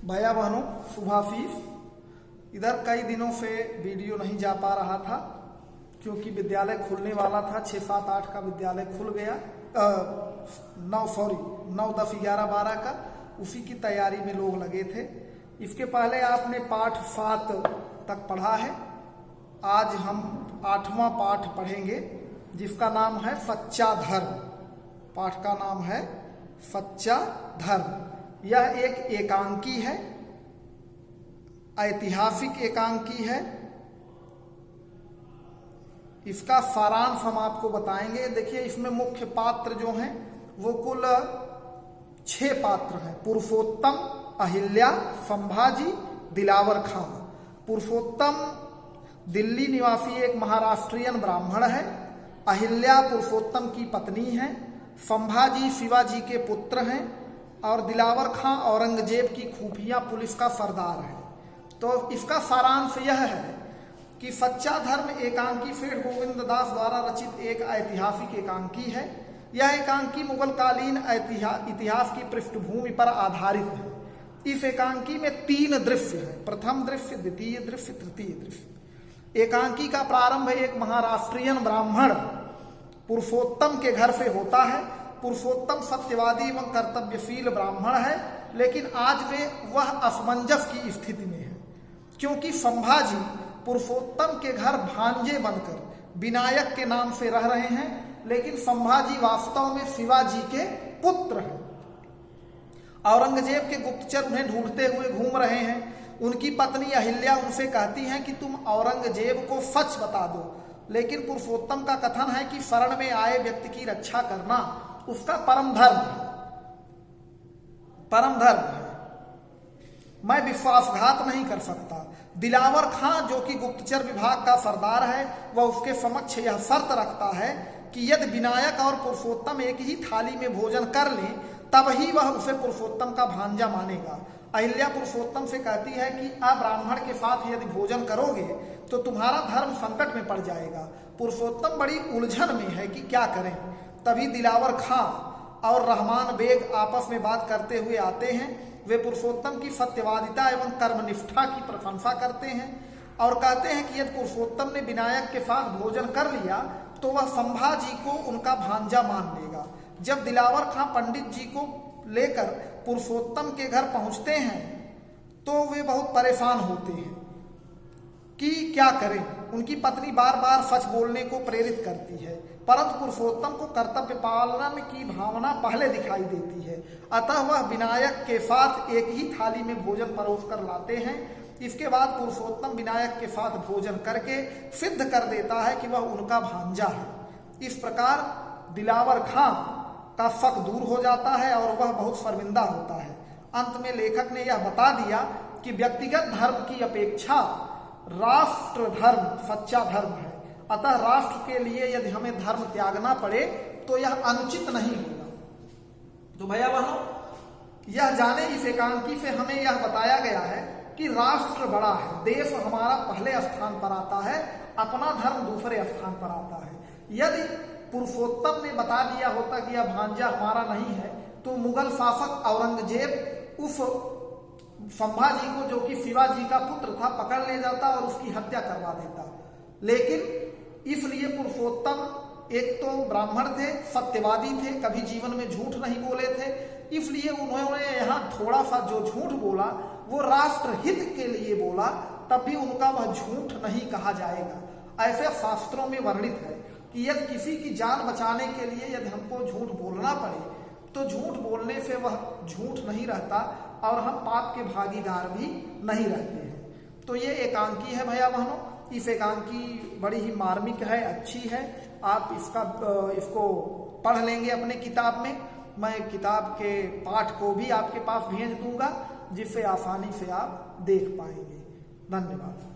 भैया बहनों शुभ हाफिज। इधर कई दिनों से वीडियो नहीं जा पा रहा था क्योंकि विद्यालय खुलने वाला था। 6, 7, 8 का विद्यालय खुल गया, 9, 10, 11, 12 का, उसी की तैयारी में लोग लगे थे। इसके पहले आपने पाठ 7 तक पढ़ा है। आज हम 8वां पाठ पढ़ेंगे जिसका नाम है सच्चा धर्म। पाठ का नाम है सच्चा धर्म। यह एक एकांकी है, ऐतिहासिक एकांकी है। इसका सारांश हम आपको बताएंगे। देखिए, इसमें मुख्य पात्र जो हैं वो कुल 6 पात्र हैं। पुरुषोत्तम, अहिल्या, संभाजी, दिलावर खां। पुरुषोत्तम दिल्ली निवासी एक महाराष्ट्रियन ब्राह्मण है। अहिल्या पुरुषोत्तम की पत्नी है। संभाजी शिवाजी के पुत्र हैं और दिलावर खां औरंगजेब की खुफिया पुलिस का सरदार है। तो इसका सारांश यह है कि सच्चा धर्म एकांकी सेठ गोविंद दास द्वारा रचित एक ऐतिहासिक एकांकी है। यह एकांकी मुगल कालीन इतिहास की पृष्ठभूमि पर आधारित है। इस एकांकी में 3 दृश्य हैं, प्रथम दृश्य, द्वितीय दृश्य, तृतीय दृश्य। एकांकी का प्रारंभ एक महाराष्ट्रियन ब्राह्मण पुरुषोत्तम के घर से होता है। पुरुषोत्तम सत्यवादी एवं कर्तव्यशील ब्राह्मण है, लेकिन आज वह असमंजस की स्थिति में है क्योंकि संभाजी पुरुषोत्तम के घर भांजे बनकर विनायक के नाम से रह रहे हैं, लेकिन संभाजी वास्तव में शिवाजी के पुत्र हैं। औरंगजेब के गुप्तचर उन्हें ढूंढते हुए घूम रहे हैं। उनकी पत्नी अहिल्या उनसे कहती हैं कि तुम औरंगजेब को सच बता दो, लेकिन पुरुषोत्तम का कथन है कि शरण में आए व्यक्ति की रक्षा करना उसका परम धर्म है। परम धर्म है, मैं विश्वासघात नहीं कर सकता। दिलावर खां जो कि गुप्तचर विभाग का सरदार है, वह उसके समक्ष यह शर्त रखता है कि यदि विनायक और पुरुषोत्तम एक ही थाली में भोजन कर लें तब ही वह उसे पुरुषोत्तम का भांजा मानेगा। अहिल्या पुरुषोत्तम से कहती है कि आप ब्राह्मण के साथ यदि भोजन करोगे तो तुम्हारा धर्म संकट में पड़ जाएगा। पुरुषोत्तम बड़ी उलझन में है कि क्या करें। तभी दिलावर खां और रहमान बेग आपस में बात करते हुए आते हैं। वे पुरुषोत्तम की सत्यवादिता एवं कर्मनिष्ठा की प्रशंसा करते हैं और कहते हैं कि यदि पुरुषोत्तम ने विनायक के साथ भोजन कर लिया तो वह संभाजी को उनका भांजा मान लेगा। जब दिलावर खां पंडित जी को लेकर पुरुषोत्तम के घर पहुंचते हैं तो वे बहुत परेशान होते हैं कि क्या करें। उनकी पत्नी बार बार सच बोलने को प्रेरित करती है, परंतु पुरुषोत्तम को कर्तव्य पालन की भावना पहले दिखाई देती है। अतः वह विनायक के साथ एक ही थाली में भोजन परोस कर लाते हैं। इसके बाद पुरुषोत्तम विनायक के साथ भोजन करके सिद्ध कर देता है कि वह उनका भांजा है। इस प्रकार दिलावर खां का शक दूर हो जाता है और वह बहुत शर्मिंदा होता है। अंत में लेखक ने यह बता दिया कि व्यक्तिगत धर्म की अपेक्षा राष्ट्र धर्म सच्चा धर्म है। अतः राष्ट्र के लिए यदि हमें धर्म त्यागना पड़े तो यह अनुचित नहीं होगा। तो भैया बहनों, यह जाने इस एकांकी से हमें यह बताया गया है कि राष्ट्र बड़ा है, देश हमारा पहले स्थान पर आता है, अपना धर्म दूसरे स्थान पर आता है। यदि पुरुषोत्तम ने बता दिया होता कि यह भांजा हमारा नहीं है तो मुगल शासक औरंगजेब उस संभाजी को, जो कि शिवाजी का पुत्र था, पकड़ ले जाता और उसकी हत्या करवा देता। लेकिन इसलिए पुरुषोत्तम एक तो ब्राह्मण थे, सत्यवादी थे, कभी जीवन में झूठ नहीं बोले थे, इसलिए उन्होंने यहाँ थोड़ा सा जो झूठ बोला वो राष्ट्र हित के लिए बोला, तब भी उनका वह झूठ नहीं कहा जाएगा। ऐसे शास्त्रों में वर्णित है कि यदि किसी की जान बचाने के लिए यदि हमको झूठ बोलना पड़े तो झूठ बोलने से वह झूठ नहीं रहता और हम पाप के भागीदार भी नहीं रहते हैं। तो ये एकांकी है भैया बहनों। इस एकांकी बड़ी ही मार्मिक है, अच्छी है। आप इसको पढ़ लेंगे अपने किताब में। मैं किताब के पाठ को भी आपके पास भेज दूंगा जिससे आसानी से आप देख पाएंगे। धन्यवाद।